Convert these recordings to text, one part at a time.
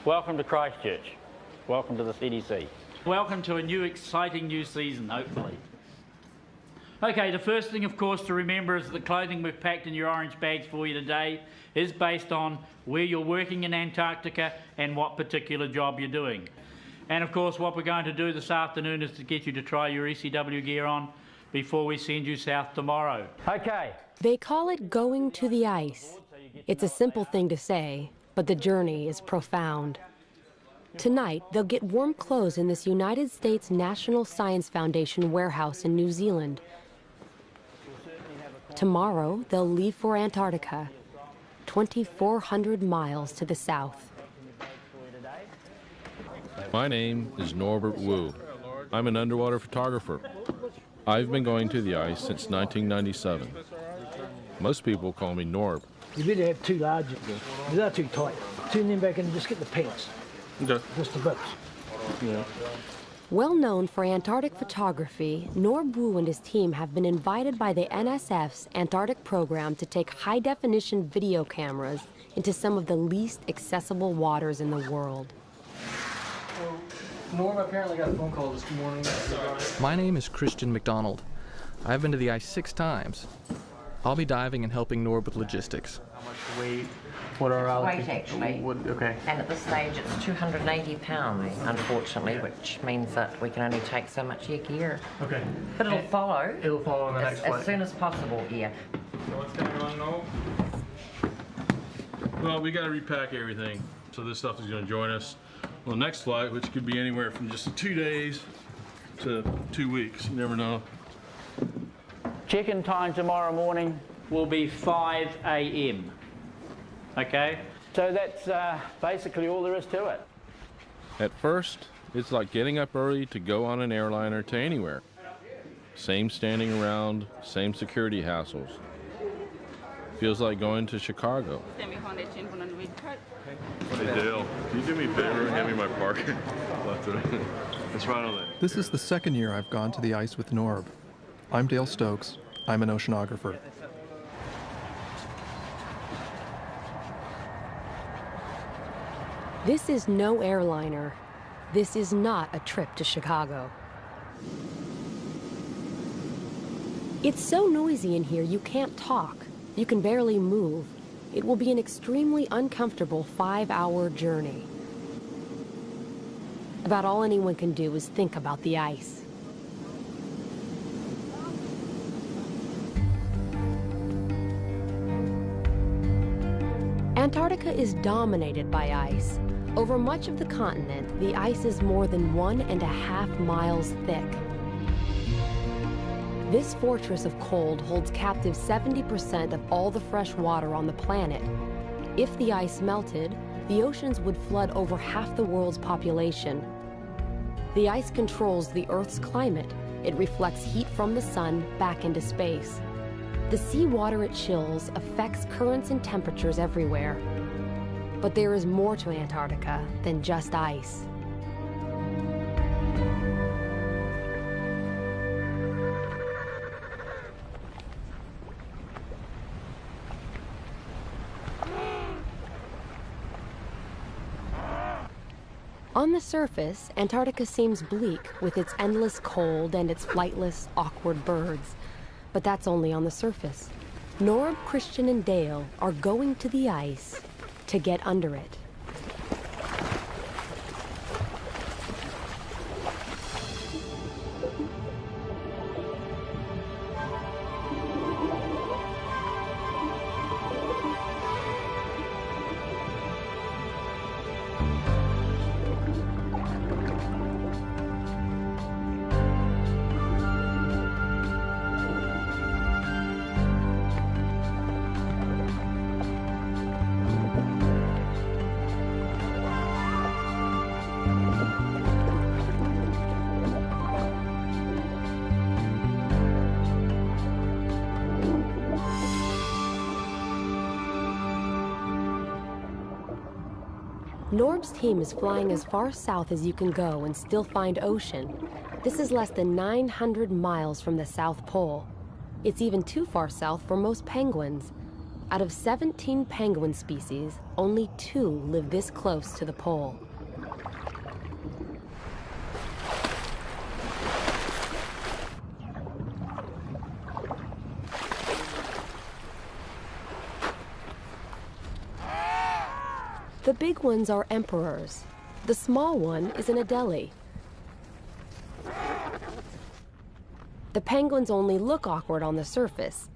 Welcome to Christchurch. Welcome to the CDC. Welcome to a new exciting new season, hopefully. Okay, the first thing, of course, to remember is the clothing we've packed in your orange bags for you today is based on where you're working in Antarctica and what particular job you're doing. And, of course, what we're going to do this afternoon is to get you to try your ECW gear on before we send you south tomorrow. Okay. They call it going to the ice. It's a simple thing to say, but the journey is profound. Tonight, they'll get warm clothes in this United States National Science Foundation warehouse in New Zealand. Tomorrow, they'll leave for Antarctica, 2,400 miles to the south. My name is Norbert Wu. I'm an underwater photographer. I've been going to the ice since 1997. Most people call me Norb. You really have two large ones. They're too tight. Turn them back and just get the pants. Okay. Just the boots. Yeah. Well known for Antarctic photography, Norb Wu and his team have been invited by the NSF's Antarctic program to take high-definition video cameras into some of the least accessible waters in the world. Well, Norb apparently got a phone call this morning. My name is Christian McDonald. I've been to the ice 6 times. I'll be diving and helping Norb with logistics. How much weight? What are our weight actually? Okay. And at this stage it's 280 pounds, unfortunately, which means that we can only take so much of your gear. Okay. But it'll follow. It'll follow on the next flight. As soon as possible, yeah. So what's going on now? Well, we got to repack everything. So this stuff is going to join us on the next flight, which could be anywhere from just 2 days to 2 weeks. You never know. Check-in time tomorrow morning will be 5 a.m. Okay? So that's basically all there is to it. At first, it's like getting up early to go on an airliner to anywhere. Same standing around, same security hassles. Feels like going to Chicago. Hey Dale, can you do me a favor and hand me my parker? It's right on there. This is the second year I've gone to the ice with Norb. I'm Dale Stokes. I'm an oceanographer. This is no airliner. This is not a trip to Chicago. It's so noisy in here you can't talk. You can barely move. It will be an extremely uncomfortable 5-hour journey. About all anyone can do is think about the ice. Antarctica is dominated by ice. Over much of the continent, the ice is more than 1.5 miles thick. This fortress of cold holds captive 70% of all the fresh water on the planet. If the ice melted, the oceans would flood over half the world's population. The ice controls the Earth's climate. It reflects heat from the sun back into space. The seawater it chills affects currents and temperatures everywhere. But there is more to Antarctica than just ice. On the surface, Antarctica seems bleak with its endless cold and its flightless, awkward birds. But that's only on the surface. Norb, Christian, and Dale are going to the ice to get under it. Norb's team is flying as far south as you can go and still find ocean. This is less than 900 miles from the South Pole. It's even too far south for most penguins. Out of 17 penguin species, only 2 live this close to the pole. The big ones are emperors. The small one is an Adelie. The penguins only look awkward on the surface.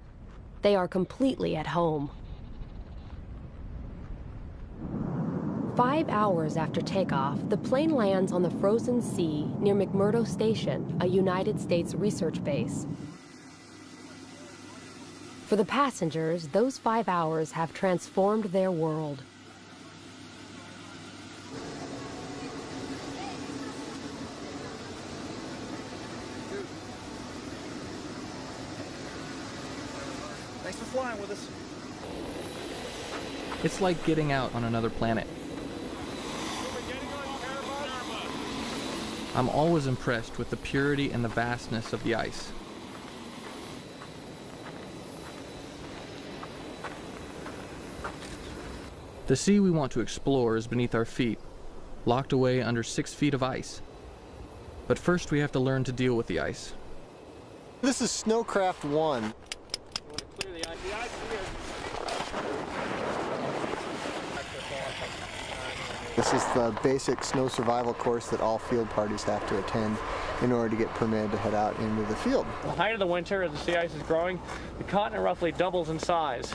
They are completely at home. 5 hours after takeoff, the plane lands on the frozen sea near McMurdo Station, a United States research base. For the passengers, those 5 hours have transformed their world. Thanks for flying with us. It's like getting out on another planet. I'm always impressed with the purity and the vastness of the ice. The sea we want to explore is beneath our feet, locked away under 6 feet of ice. But first we have to learn to deal with the ice. This is Snowcraft 1. This is the basic snow survival course that all field parties have to attend in order to get permitted to head out into the field. The height of the winter, as the sea ice is growing, the continent roughly doubles in size.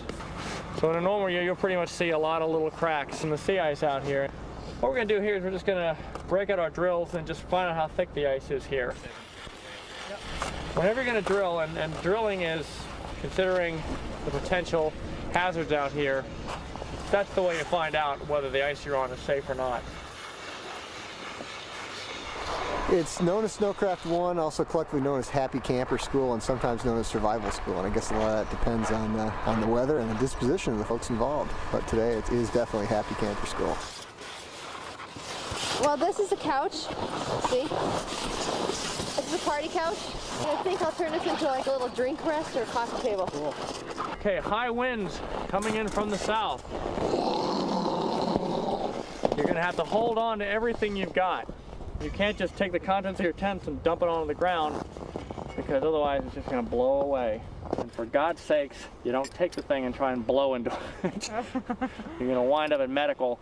So in a normal year, you'll pretty much see a lot of little cracks in the sea ice out here. What we're going to do here is we're just going to break out our drills and just find out how thick the ice is here. Whenever you're going to drill, and drilling is considering the potential hazards out here, that's the way you find out whether the ice you're on is safe or not. It's known as Snowcraft 1, also collectively known as Happy Camper School, and sometimes known as Survival School. And I guess a lot of that depends on the weather and the disposition of the folks involved. But today it is definitely Happy Camper School. Well, this is a couch. See? This is a party couch. I think I'll turn this into like a little drink rest or a coffee table. Cool. Okay, high winds coming in from the south. You're going to have to hold on to everything you've got. You can't just take the contents of your tents and dump it onto the ground, because otherwise it's just going to blow away. And for God's sakes, you don't take the thing and try and blow into it. You're going to wind up in medical.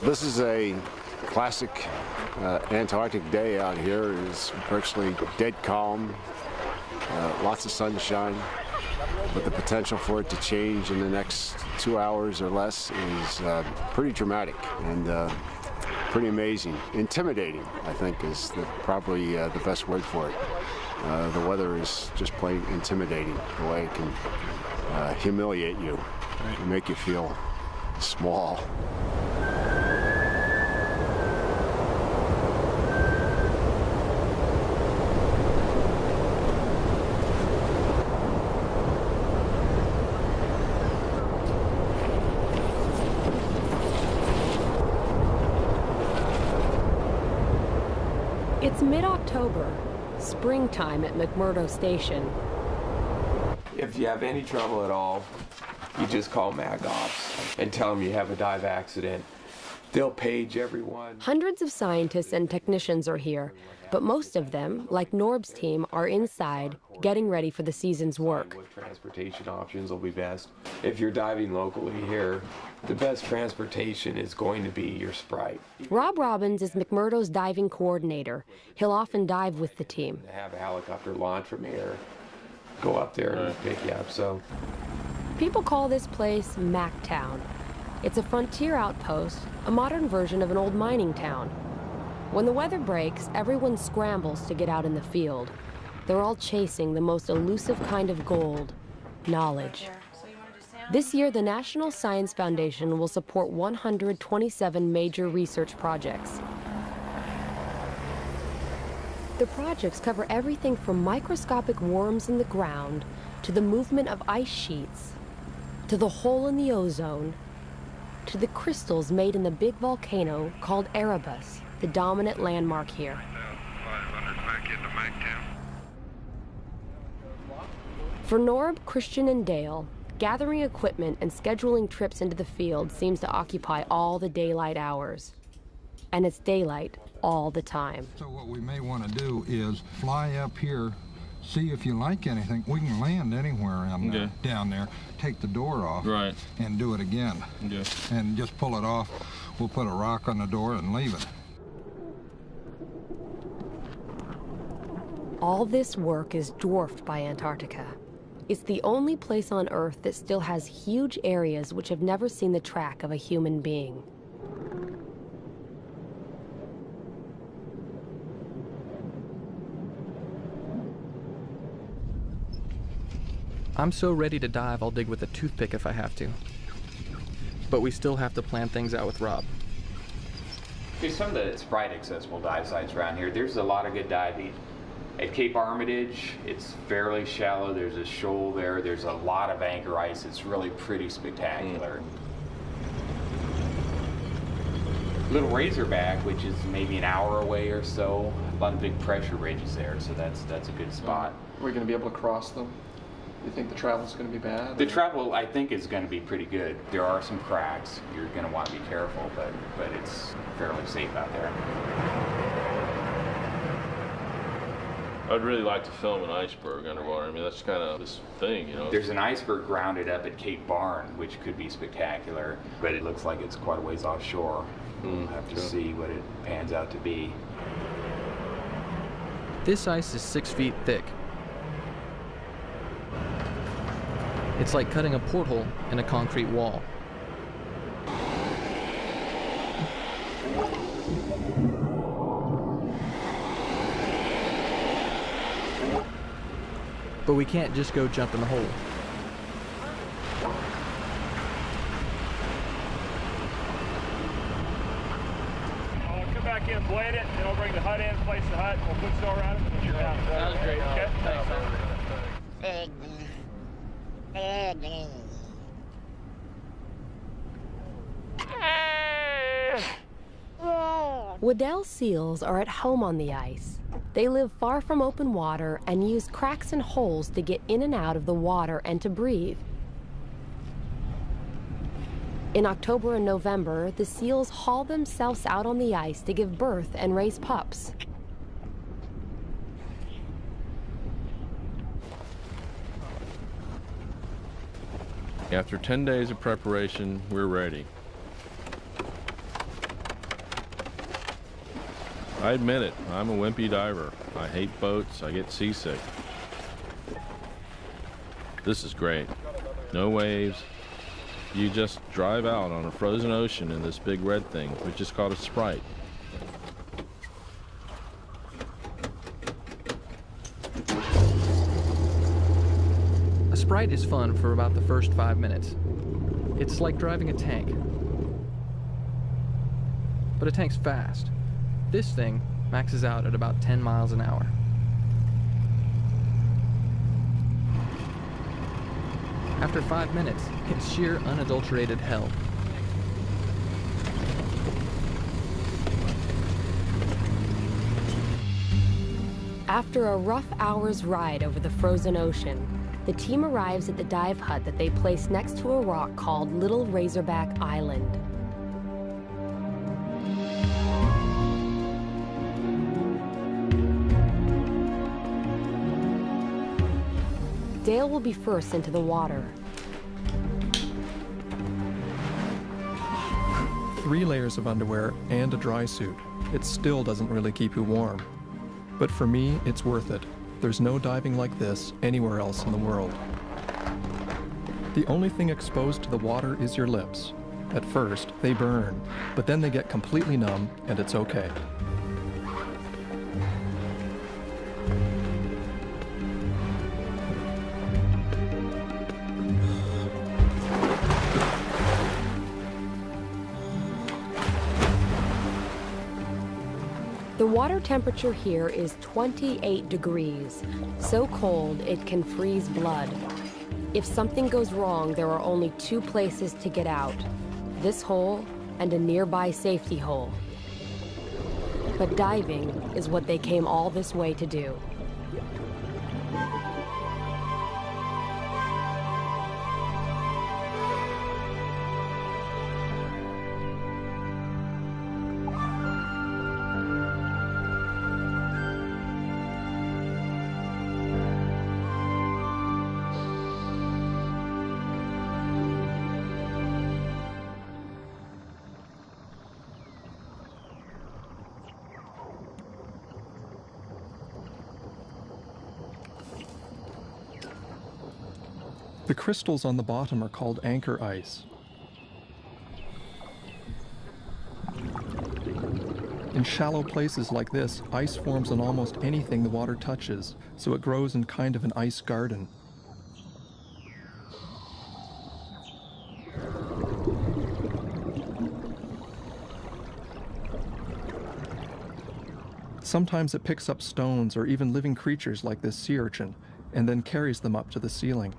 This is a classic Antarctic day out here. It's virtually dead calm, lots of sunshine, but the potential for it to change in the next 2 hours or less is pretty dramatic and pretty amazing. Intimidating, I think, is probably the best word for it. The weather is just plain intimidating, the way it can humiliate you and make you feel small. It's mid-October, springtime at McMurdo Station. If you have any trouble at all, you just call Mag Ops and tell them you have a dive accident. They'll page everyone. Hundreds of scientists and technicians are here, but most of them, like Norb's team, are inside, getting ready for the season's work. What transportation options will be best? If you're diving locally here, the best transportation is going to be your Sprite. Rob Robbins is McMurdo's diving coordinator. He'll often dive with the team. Have a helicopter launch from here, go up there and pick you up, so. People call this place Mactown. It's a frontier outpost, a modern version of an old mining town. When the weather breaks, everyone scrambles to get out in the field. They're all chasing the most elusive kind of gold, knowledge. This year, the National Science Foundation will support 127 major research projects. The projects cover everything from microscopic worms in the ground, to the movement of ice sheets, to the hole in the ozone, to the crystals made in the big volcano called Erebus, the dominant landmark here. For Norb, Christian, and Dale, gathering equipment and scheduling trips into the field seems to occupy all the daylight hours. And it's daylight all the time. So what we may want to do is fly up here, see if you like anything. We can land anywhere down there, take the door off, and do it again. And just pull it off. We'll put a rock on the door and leave it. All this work is dwarfed by Antarctica. It's the only place on Earth that still has huge areas which have never seen the track of a human being. I'm so ready to dive, I'll dig with a toothpick if I have to. But we still have to plan things out with Rob. There's some of the Sprite accessible dive sites around here. There's a lot of good diving. At Cape Armitage, it's fairly shallow. There's a shoal there. There's a lot of anchor ice. It's really pretty spectacular. Little Razorback, which is maybe an hour away or so, a lot of big pressure ridges there, so that's a good spot. Are we going to be able to cross them? You think the travel's going to be bad? The travel, I think, is going to be pretty good. There are some cracks. You're going to want to be careful, but it's fairly safe out there. I'd really like to film an iceberg underwater. I mean, that's kind of this thing, you know. There's an iceberg grounded up at Cape Barn, which could be spectacular, but it looks like it's quite a ways offshore. We'll have to see what it pans out to be. This ice is 6 feet thick. It's like cutting a porthole in a concrete wall. But we can't just go jump in the hole. Come back in, blade it, then I'll bring the hut in, place the hut, we'll put snow around it, and you're down. Sounds great. Okay, thanks. Waddell seals are at home on the ice. They live far from open water and use cracks and holes to get in and out of the water and to breathe. In October and November, the seals haul themselves out on the ice to give birth and raise pups. After 10 days of preparation, we're ready. I admit it, I'm a wimpy diver. I hate boats, I get seasick. This is great. No waves. You just drive out on a frozen ocean in this big red thing, which is called a Sprite. A Sprite is fun for about the first 5 minutes. It's like driving a tank. But a tank's fast. This thing maxes out at about 10 miles an hour. After 5 minutes, it's sheer unadulterated hell. After a rough hour's ride over the frozen ocean, the team arrives at the dive hut that they place next to a rock called Little Razorback Island. Dale will be first into the water. 3 layers of underwear and a dry suit. It still doesn't really keep you warm. But for me, it's worth it. There's no diving like this anywhere else in the world. The only thing exposed to the water is your lips. At first, they burn, but then they get completely numb, and it's okay. The water temperature here is 28 degrees, so cold it can freeze blood. If something goes wrong, there are only 2 places to get out: this hole and a nearby safety hole. But diving is what they came all this way to do. The crystals on the bottom are called anchor ice. In shallow places like this, ice forms on almost anything the water touches, so it grows in kind of an ice garden. Sometimes it picks up stones or even living creatures like this sea urchin, and then carries them up to the ceiling.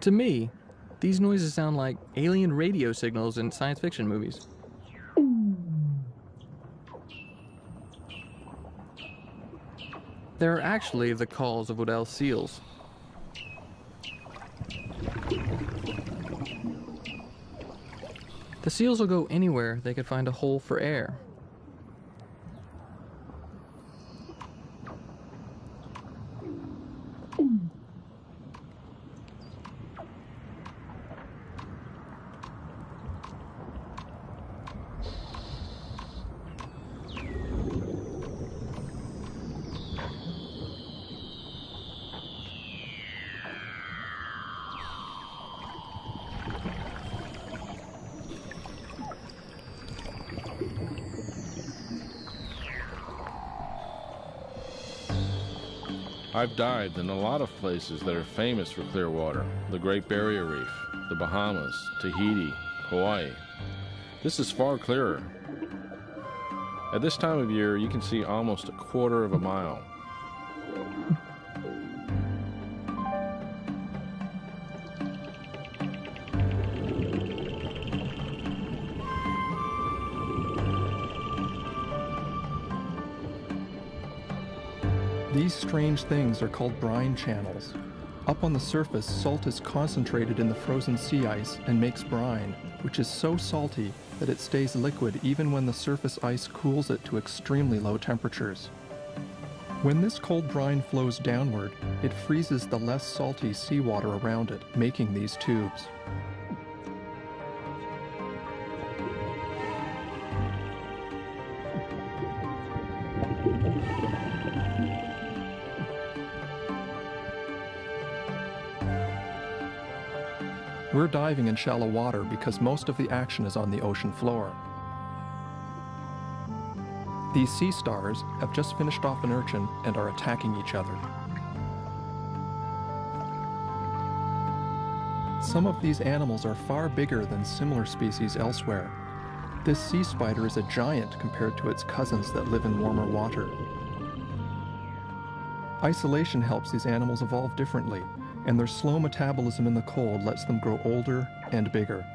To me, these noises sound like alien radio signals in science fiction movies. They're actually the calls of Weddell seals. The seals will go anywhere they could find a hole for air. I've dived in a lot of places that are famous for clear water. The Great Barrier Reef, the Bahamas, Tahiti, Hawaii. This is far clearer. At this time of year, you can see almost a quarter of a mile. These strange things are called brine channels. Up on the surface, salt is concentrated in the frozen sea ice and makes brine, which is so salty that it stays liquid even when the surface ice cools it to extremely low temperatures. When this cold brine flows downward, it freezes the less salty seawater around it, making these tubes. We're diving in shallow water because most of the action is on the ocean floor. These sea stars have just finished off an urchin and are attacking each other. Some of these animals are far bigger than similar species elsewhere. This sea spider is a giant compared to its cousins that live in warmer water. Isolation helps these animals evolve differently, and their slow metabolism in the cold lets them grow older and bigger.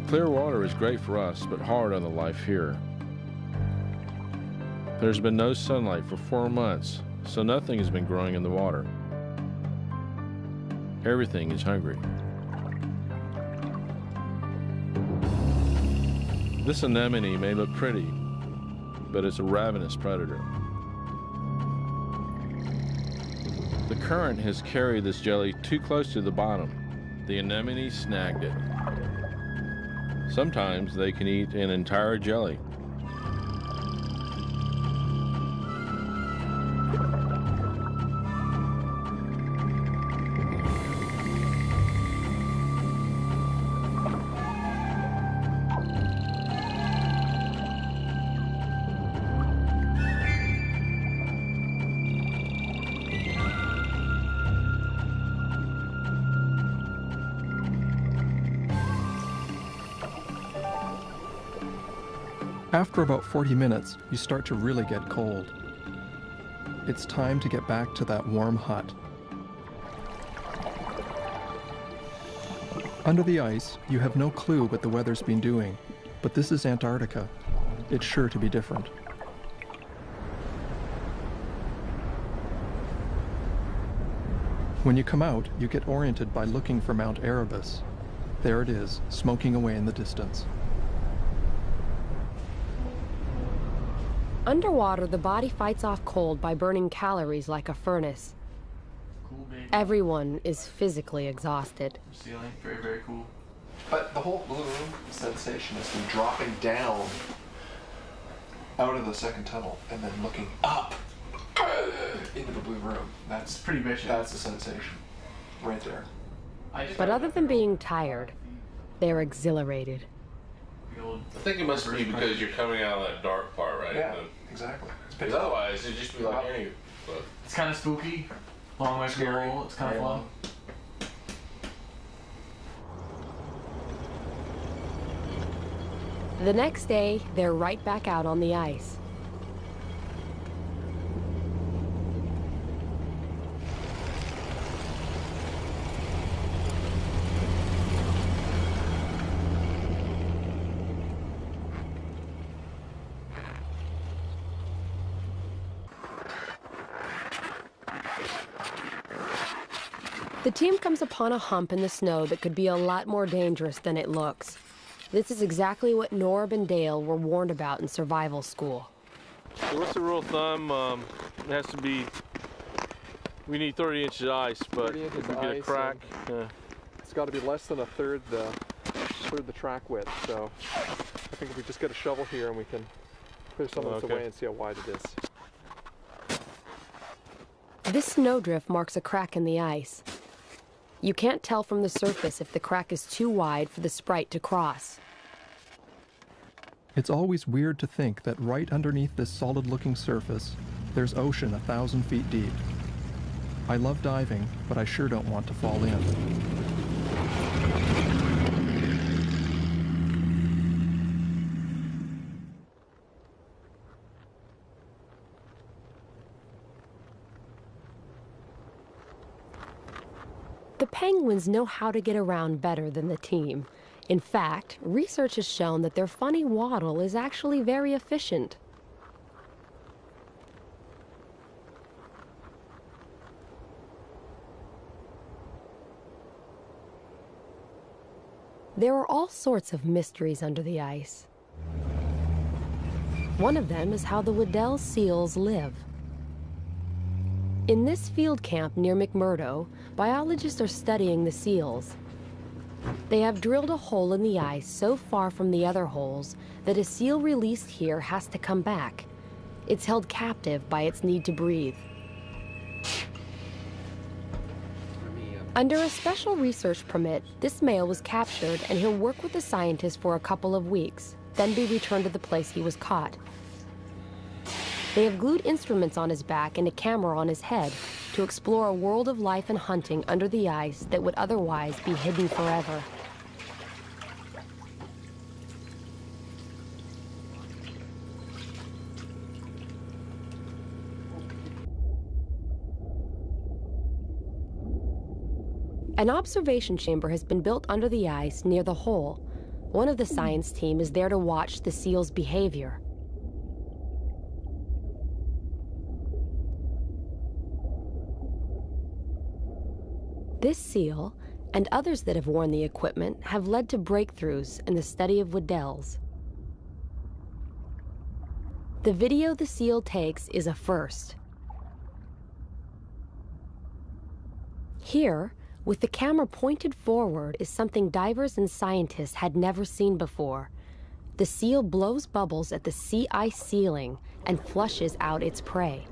Clear water is great for us, but hard on the life here. There's been no sunlight for 4 months, so nothing has been growing in the water. Everything is hungry. This anemone may look pretty, but it's a ravenous predator. The current has carried this jelly too close to the bottom. The anemone snagged it. Sometimes they can eat an entire jelly. After about 40 minutes, you start to really get cold. It's time to get back to that warm hut. Under the ice, you have no clue what the weather's been doing, but this is Antarctica. It's sure to be different. When you come out, you get oriented by looking for Mount Erebus. There it is, smoking away in the distance. Underwater, the body fights off cold by burning calories like a furnace. Cool, baby. Everyone is physically exhausted. Ceiling, very, very cool. But the whole balloon sensation is from dropping down out of the second tunnel and then looking up into the blue room. That's pretty vicious. That's the sensation right there. But other than being tired, they're exhilarated. I think it must be because you're coming out of that dark part, right? Yeah, exactly. Because otherwise, it'd just be like any. But It's kind of spooky. Long way Scary. It's kind of fun. The next day, they're right back out on the ice. The team comes upon a hump in the snow that could be a lot more dangerous than it looks. This is exactly what Norb and Dale were warned about in survival school. so what's the rule of thumb? It has to be. We need 30 inches of ice, but 30 inches if we of get a ice crack, It's got to be less than a third the track width. So I think if we just get a shovel here and we can clear some of this away and see how wide it is. This snowdrift marks a crack in the ice. You can't tell from the surface if the crack is too wide for the Sprite to cross. It's always weird to think that right underneath this solid-looking surface, there's ocean 1,000 feet deep. I love diving, but I sure don't want to fall in. The penguins know how to get around better than the team. In fact, research has shown that their funny waddle is actually very efficient. There are all sorts of mysteries under the ice. One of them is how the Weddell seals live. In this field camp near McMurdo, biologists are studying the seals. They have drilled a hole in the ice so far from the other holes that a seal released here has to come back. It's held captive by its need to breathe. Under a special research permit, this male was captured and he'll work with the scientists for a couple of weeks, then be returned to the place he was caught. They have glued instruments on his back and a camera on his head to explore a world of life and hunting under the ice that would otherwise be hidden forever. An observation chamber has been built under the ice near the hole. One of the science team is there to watch the seal's behavior. This seal, and others that have worn the equipment, have led to breakthroughs in the study of Weddells. The video the seal takes is a first. Here, with the camera pointed forward, is something divers and scientists had never seen before. The seal blows bubbles at the sea ice ceiling and flushes out its prey.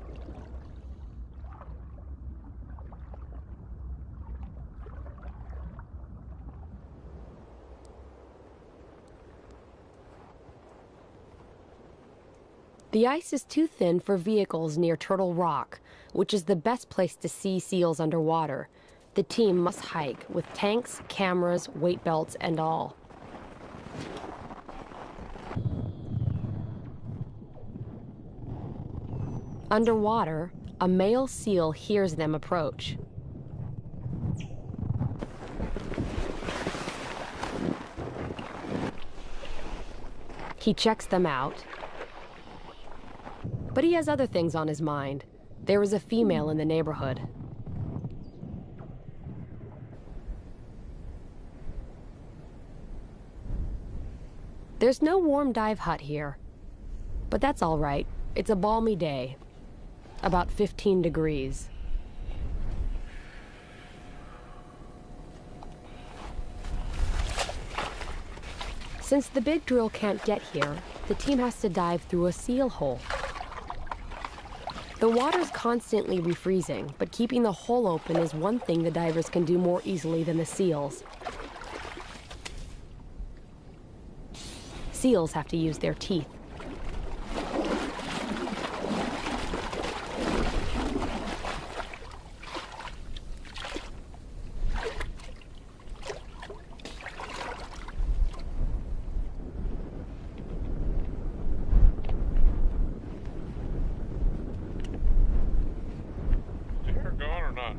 The ice is too thin for vehicles near Turtle Rock, which is the best place to see seals underwater. The team must hike with tanks, cameras, weight belts, and all. Underwater, a male seal hears them approach. He checks them out, but he has other things on his mind. There is a female in the neighborhood. There's no warm dive hut here, but that's all right. It's a balmy day, about 15 degrees. Since the big drill can't get here, the team has to dive through a seal hole. The water's constantly refreezing, but keeping the hole open is one thing the divers can do more easily than the seals. Seals have to use their teeth. Did you hear it going or not?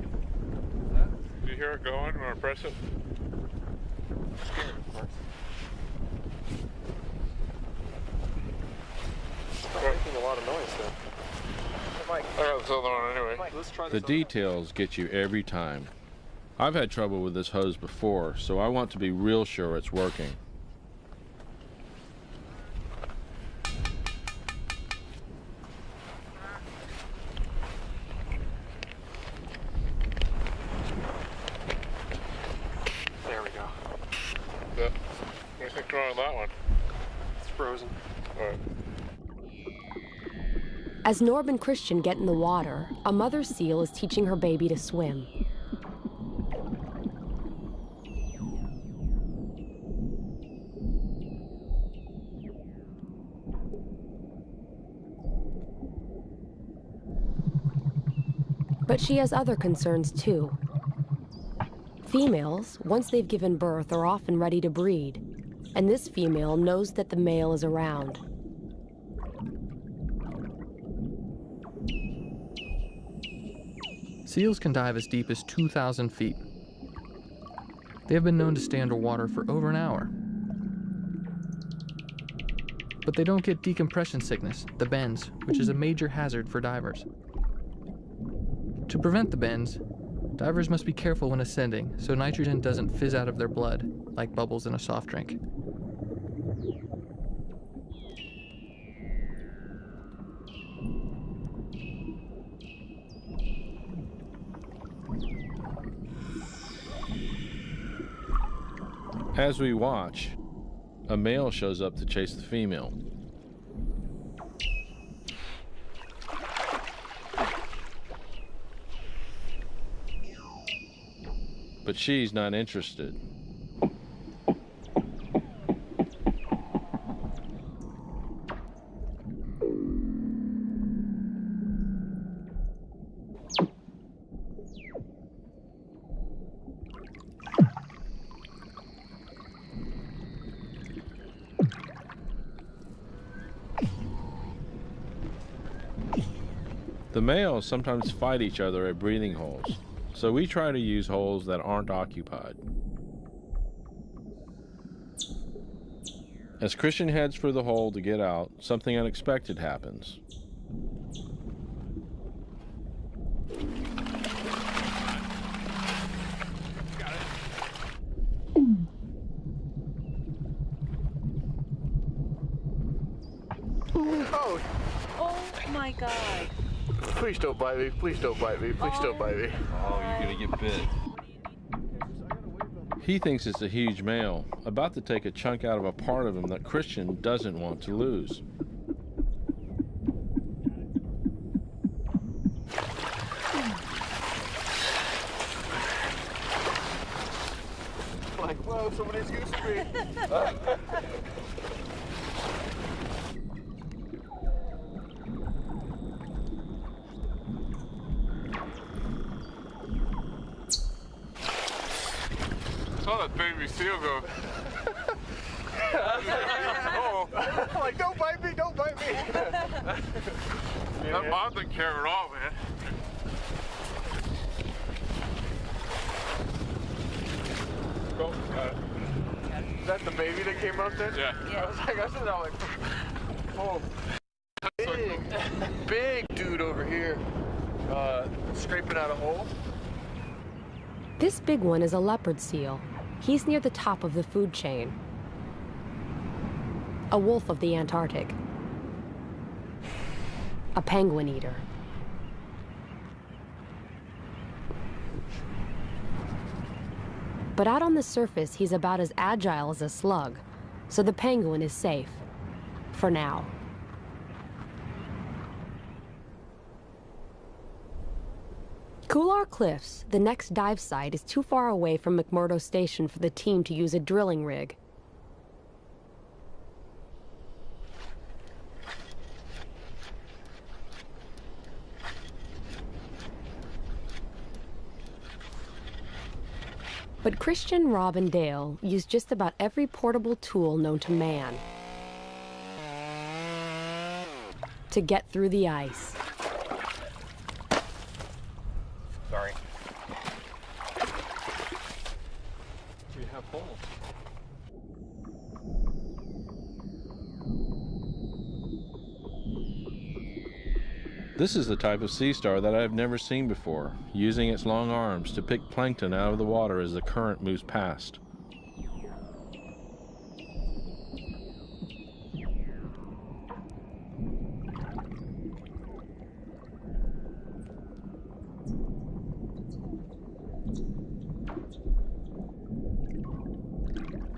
Did you hear it going? You want to press it? Making a lot of noise though. I got this other one anyway. The details get you every time. I've had trouble with this hose before, so I want to be real sure it's working. There we go. What do you think's wrong with that one? It's frozen. All right. As Norb and Christian get in the water, a mother seal is teaching her baby to swim. But she has other concerns too. Females, once they've given birth, are often ready to breed, and this female knows that the male is around. Seals can dive as deep as 2,000 feet. They have been known to stay underwater for over an hour. But they don't get decompression sickness, the bends, which is a major hazard for divers. To prevent the bends, divers must be careful when ascending so nitrogen doesn't fizz out of their blood like bubbles in a soft drink. As we watch, a male shows up to chase the female. But she's not interested. The males sometimes fight each other at breathing holes, so we try to use holes that aren't occupied. As Christian heads for the hole to get out, something unexpected happens. Oh! Oh my God! Please don't bite me, please don't bite me, please don't bite me. Oh, you're gonna get bit. He thinks it's a huge male, about to take a chunk out of a part of him that Christian doesn't want to lose. Like, whoa, somebody's goosing me. Saw that baby seal go. Oh. Like, don't bite me, don't bite me. That mom didn't care at all, man. Oh, is that the baby that came up then? Yeah. I said, I'm like, oh, big dude over here, scraping out a hole. This big one is a leopard seal. He's near the top of the food chain. A wolf of the Antarctic. A penguin eater. But out on the surface, he's about as agile as a slug, so the penguin is safe. For now. Couloir Cliffs, the next dive site, is too far away from McMurdo Station for the team to use a drilling rig. But Christian, Rob, and Dale use just about every portable tool known to man to get through the ice. Sorry. We have holes. This is the type of sea star that I've never seen before, using its long arms to pick plankton out of the water as the current moves past.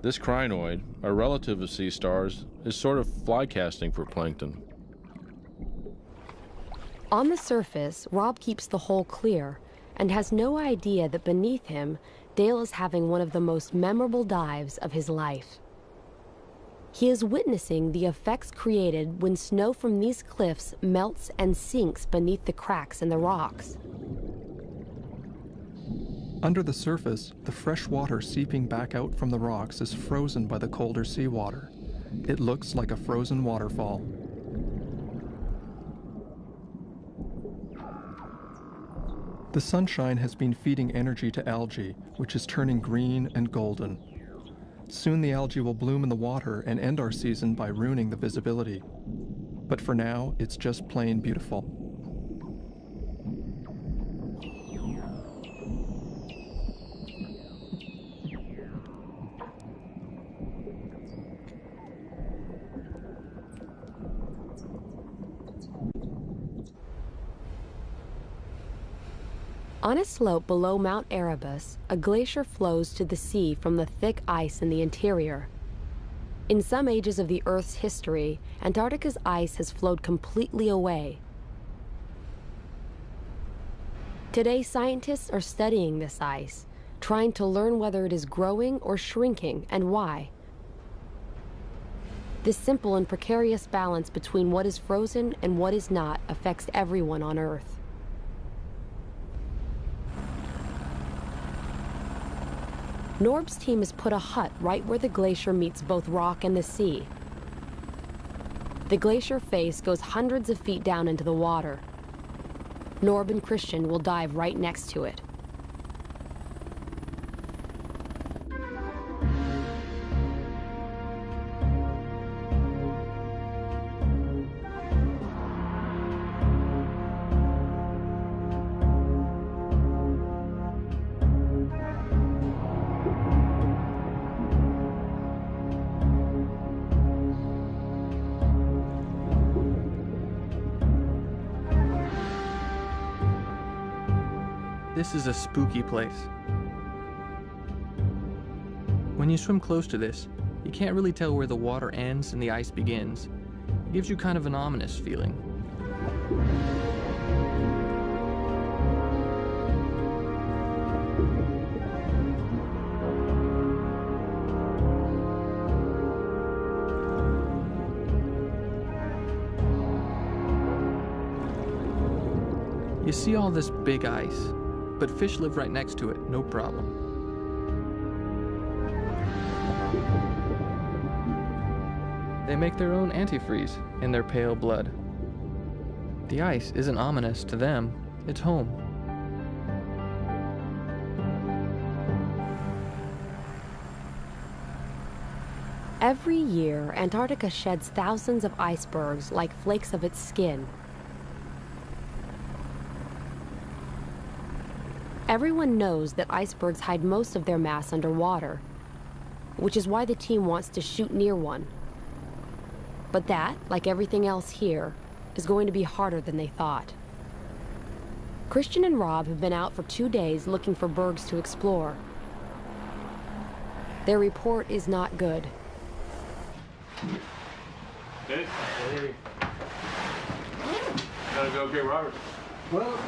This crinoid, a relative of sea stars, is sort of fly casting for plankton. On the surface, Rob keeps the hole clear and has no idea that beneath him, Dale is having one of the most memorable dives of his life. He is witnessing the effects created when snow from these cliffs melts and sinks beneath the cracks in the rocks. Under the surface, the fresh water seeping back out from the rocks is frozen by the colder seawater. It looks like a frozen waterfall. The sunshine has been feeding energy to algae, which is turning green and golden. Soon the algae will bloom in the water and end our season by ruining the visibility. But for now, it's just plain beautiful. On a slope below Mount Erebus, a glacier flows to the sea from the thick ice in the interior. In some ages of the Earth's history, Antarctica's ice has flowed completely away. Today, scientists are studying this ice, trying to learn whether it is growing or shrinking and why. This simple and precarious balance between what is frozen and what is not affects everyone on Earth. Norb's team has put a hut right where the glacier meets both rock and the sea. The glacier face goes hundreds of feet down into the water. Norb and Christian will dive right next to it. This is a spooky place. When you swim close to this, you can't really tell where the water ends and the ice begins. It gives you kind of an ominous feeling. You see all this big ice, but fish live right next to it, no problem. They make their own antifreeze in their pale blood. The ice isn't ominous to them, it's home. Every year, Antarctica sheds thousands of icebergs like flakes of its skin. Everyone knows that icebergs hide most of their mass underwater, which is why the team wants to shoot near one. But that, like everything else here, is going to be harder than they thought. Christian and Rob have been out for 2 days looking for bergs to explore. Their report is not good. Hey. Gotta go Cape Roberts. Well,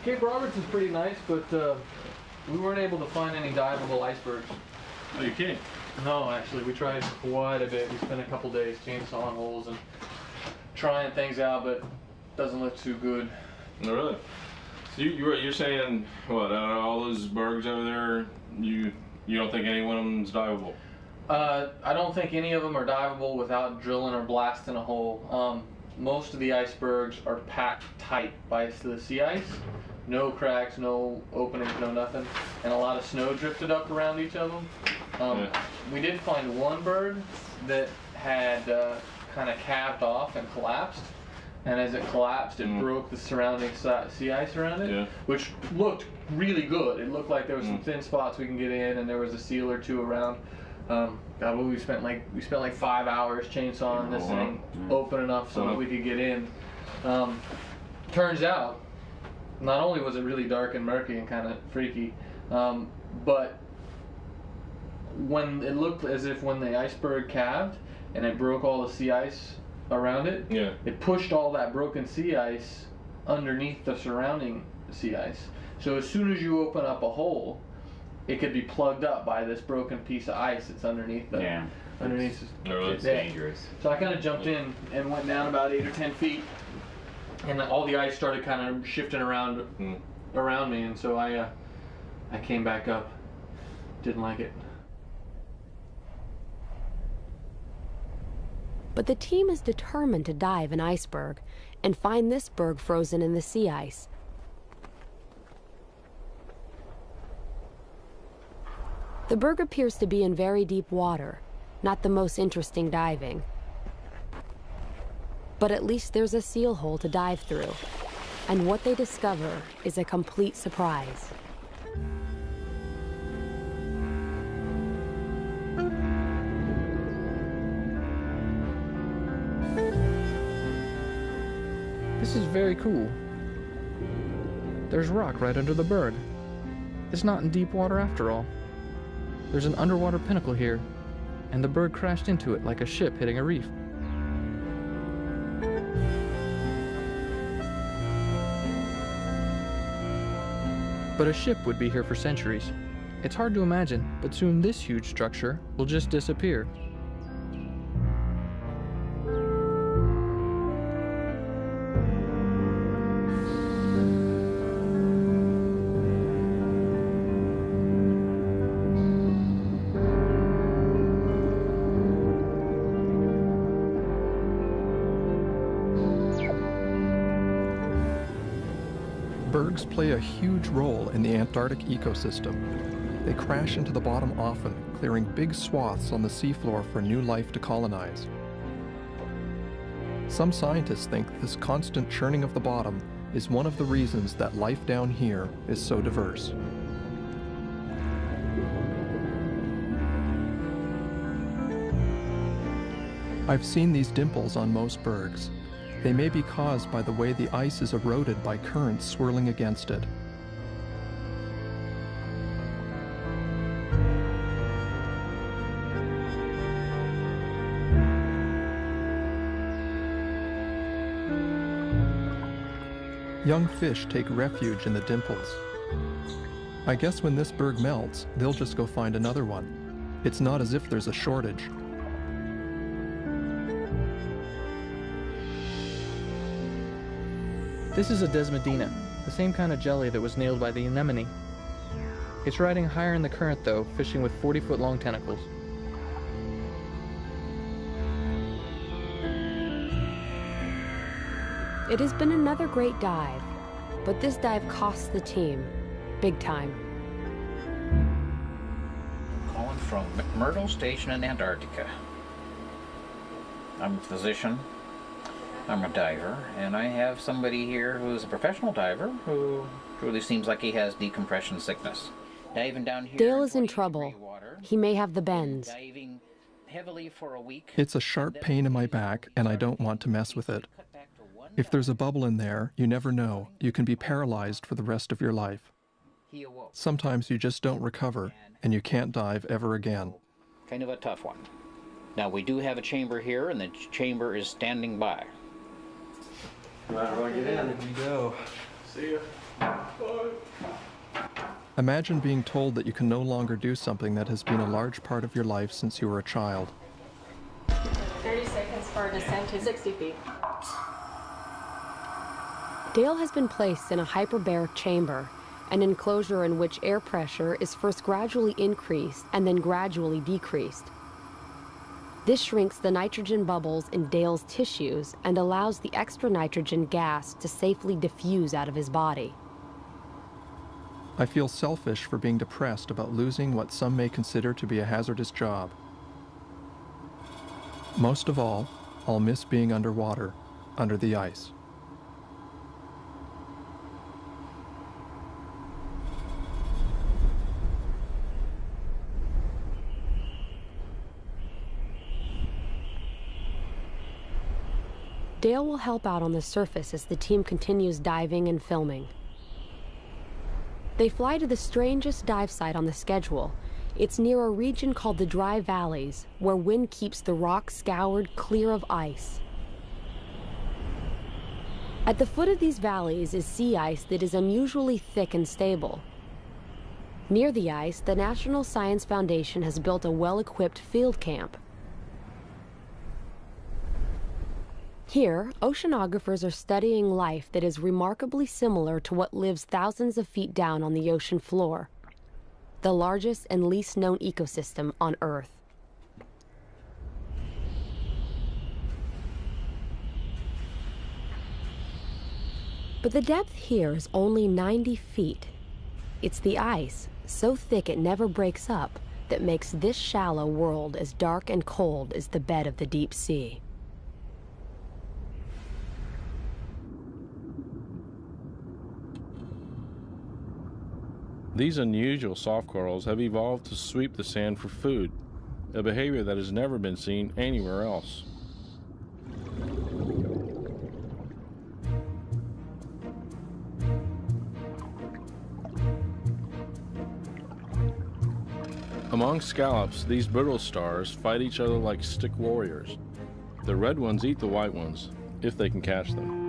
Cape Roberts is pretty nice, but we weren't able to find any diveable icebergs. Oh, you can't? No, actually, we tried quite a bit. We spent a couple days chainsawing holes and trying things out, but it doesn't look too good. No, really? So you're saying, what, out of all those bergs over there, you don't think any one of them's diveable? I don't think any of them are diveable without drilling or blasting a hole. Most of the icebergs are packed tight by the sea ice. No cracks, no openings, no nothing. And a lot of snow drifted up around each of them. We did find one berg that had kind of calved off and collapsed. And as it collapsed, it broke the surrounding sea ice around it, which looked really good. It looked like there was some thin spots we can get in, and there was a seal or two around. God, we spent like 5 hours chainsawing this thing open enough so that we could get in. Turns out, not only was it really dark and murky and kind of freaky, but when it looked as if when the iceberg calved and it broke all the sea ice around it, it pushed all that broken sea ice underneath the surrounding sea ice. So as soon as you open up a hole, it could be plugged up by this broken piece of ice that's underneath the underneath. It's dangerous. So I kind of jumped in and went down about 8 or 10 feet, and all the ice started kind of shifting around around me, and so I came back up. Didn't like it. But the team is determined to dive an iceberg and find this berg frozen in the sea ice. The berg appears to be in very deep water, not the most interesting diving. But at least there's a seal hole to dive through, and what they discover is a complete surprise. This is very cool. There's rock right under the berg. It's not in deep water after all. There's an underwater pinnacle here, and the berg crashed into it like a ship hitting a reef. But a ship would be here for centuries. It's hard to imagine, but soon this huge structure will just disappear. Bergs play a huge role in the Antarctic ecosystem. They crash into the bottom often, clearing big swaths on the seafloor for new life to colonize. Some scientists think this constant churning of the bottom is one of the reasons that life down here is so diverse. I've seen these dimples on most bergs. They may be caused by the way the ice is eroded by currents swirling against it. Young fish take refuge in the dimples. I guess when this berg melts, they'll just go find another one. It's not as if there's a shortage. This is a desmodina, the same kind of jelly that was nailed by the anemone. It's riding higher in the current though, fishing with 40-foot long tentacles. It has been another great dive, but this dive costs the team big time. Calling from McMurdo Station in Antarctica. I'm a physician, I'm a diver, and I have somebody here who's a professional diver who truly seems like he has decompression sickness. Diving down here. Dale is in trouble. He may have the bends. Diving heavily for a week. It's a sharp pain in my back, and I don't want to mess with it. If there's a bubble in there, you never know. You can be paralyzed for the rest of your life. Sometimes you just don't recover, and you can't dive ever again. Kind of a tough one. Now, we do have a chamber here, and the chamber is standing by. Might as well get in. Here we go. See ya. Imagine being told that you can no longer do something that has been a large part of your life since you were a child. 30 seconds for a descent to 60 feet. Dale has been placed in a hyperbaric chamber, an enclosure in which air pressure is first gradually increased and then gradually decreased. This shrinks the nitrogen bubbles in Dale's tissues and allows the extra nitrogen gas to safely diffuse out of his body. I feel selfish for being depressed about losing what some may consider to be a hazardous job. Most of all, I'll miss being underwater, under the ice. Dale will help out on the surface as the team continues diving and filming. They fly to the strangest dive site on the schedule. It's near a region called the Dry Valleys, where wind keeps the rock scoured clear of ice. At the foot of these valleys is sea ice that is unusually thick and stable. Near the ice, the National Science Foundation has built a well-equipped field camp. Here, oceanographers are studying life that is remarkably similar to what lives thousands of feet down on the ocean floor, the largest and least known ecosystem on Earth. But the depth here is only 90 feet. It's the ice, so thick it never breaks up, that makes this shallow world as dark and cold as the bed of the deep sea. These unusual soft corals have evolved to sweep the sand for food, a behavior that has never been seen anywhere else. Among scallops, these brittle stars fight each other like stick warriors. The red ones eat the white ones, if they can catch them.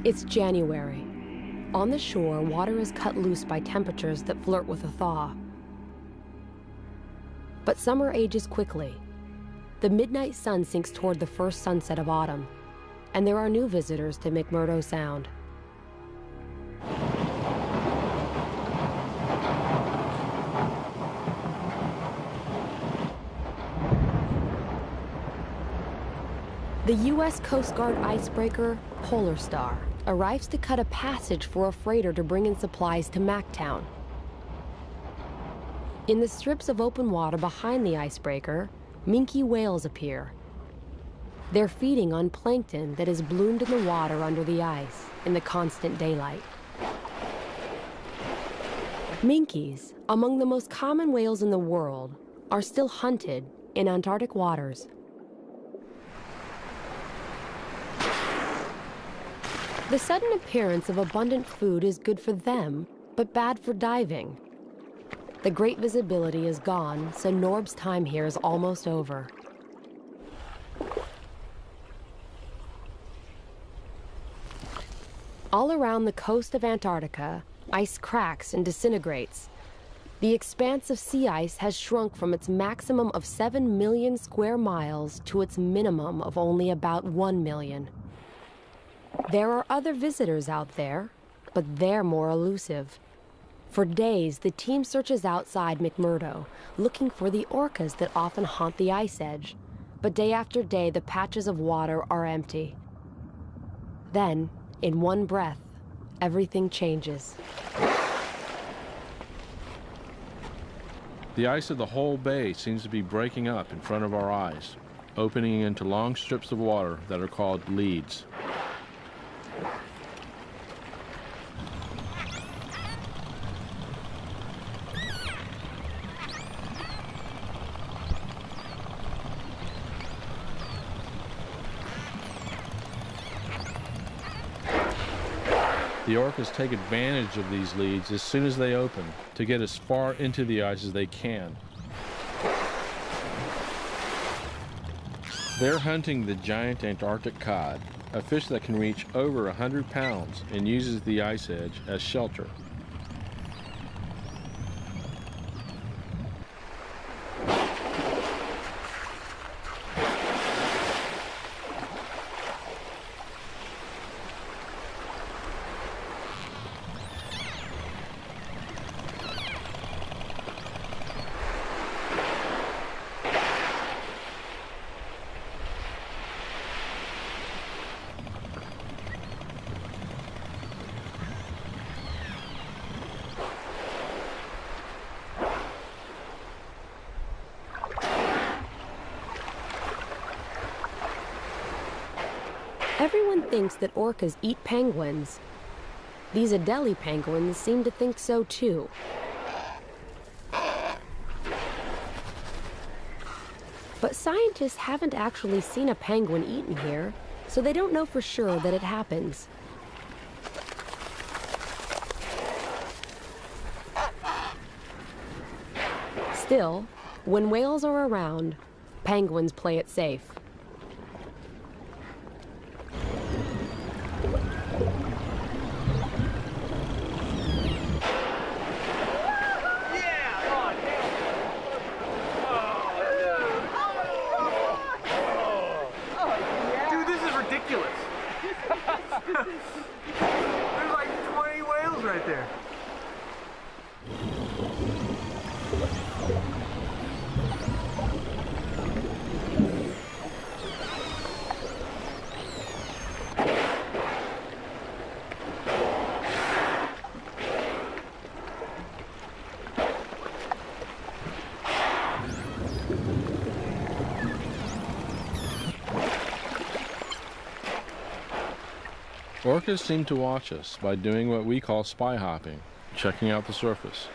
It's January. On the shore, water is cut loose by temperatures that flirt with a thaw. But summer ages quickly. The midnight sun sinks toward the first sunset of autumn, and there are new visitors to McMurdo Sound. The U.S. Coast Guard icebreaker, Polar Star, arrives to cut a passage for a freighter to bring in supplies to Mactown. In the strips of open water behind the icebreaker, minke whales appear. They're feeding on plankton that has bloomed in the water under the ice in the constant daylight. Minkies, among the most common whales in the world, are still hunted in Antarctic waters. The sudden appearance of abundant food is good for them, but bad for diving. The great visibility is gone, so Norb's time here is almost over. All around the coast of Antarctica, ice cracks and disintegrates. The expanse of sea ice has shrunk from its maximum of 7 million square miles to its minimum of only about 1 million. There are other visitors out there, but they're more elusive. For days, the team searches outside McMurdo, looking for the orcas that often haunt the ice edge. But day after day, the patches of water are empty. Then, in one breath, everything changes. The ice of the whole bay seems to be breaking up in front of our eyes, opening into long strips of water that are called leads. The orcas take advantage of these leads as soon as they open to get as far into the ice as they can. They're hunting the giant Antarctic cod, a fish that can reach over 100 pounds and uses the ice edge as shelter. Everyone thinks that orcas eat penguins. These Adelie penguins seem to think so too. But scientists haven't actually seen a penguin eaten here, so they don't know for sure that it happens. Still, when whales are around, penguins play it safe. There's like 20 whales right there. Orcas seem to watch us by doing what we call spy hopping, checking out the surface.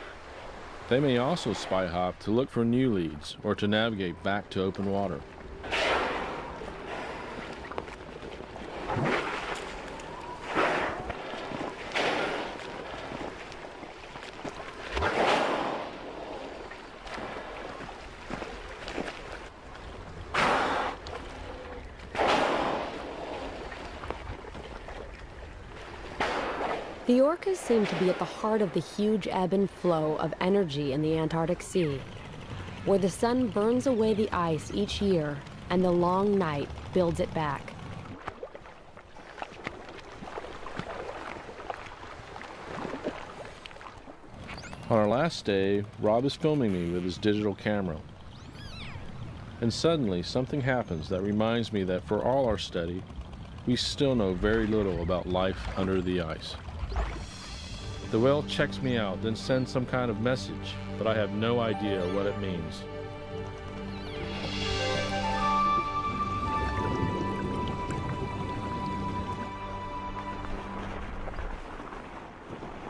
They may also spy hop to look for new leads or to navigate back to open water. The orcas seem to be at the heart of the huge ebb and flow of energy in the Antarctic Sea, where the sun burns away the ice each year and the long night builds it back. On our last day, Rob is filming me with his digital camera. And suddenly, something happens that reminds me that for all our study, we still know very little about life under the ice. The whale checks me out, then sends some kind of message, but I have no idea what it means.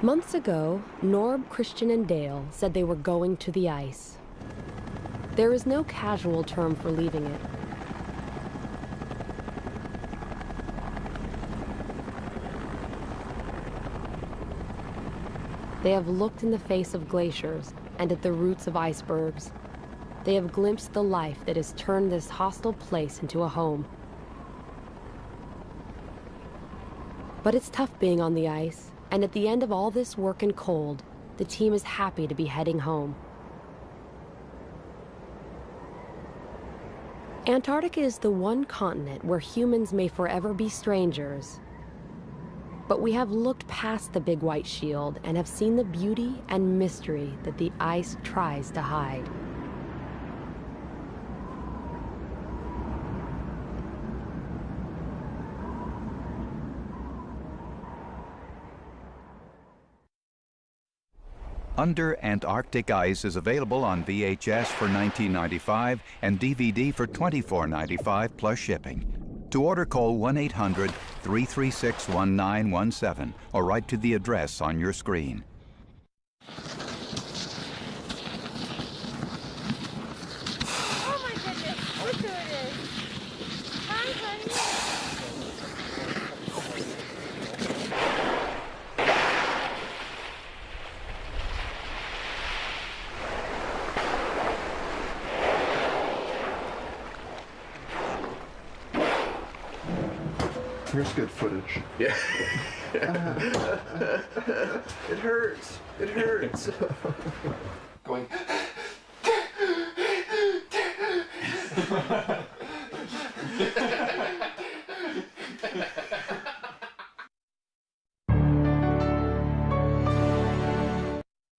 Months ago, Norb, Christian, and Dale said they were going to the ice. There is no casual term for leaving it. They have looked in the face of glaciers and at the roots of icebergs. They have glimpsed the life that has turned this hostile place into a home. But it's tough being on the ice, and at the end of all this work and cold, the team is happy to be heading home. Antarctica is the one continent where humans may forever be strangers. But we have looked past the big white shield and have seen the beauty and mystery that the ice tries to hide. Under Antarctic Ice is available on VHS for $19.95 and DVD for $24.95 plus shipping. To order, call 1-800-336-1917 or write to the address on your screen. Oh my goodness, look who it is. Hi, honey. Here's good footage. Yeah. It hurts. It hurts. Going.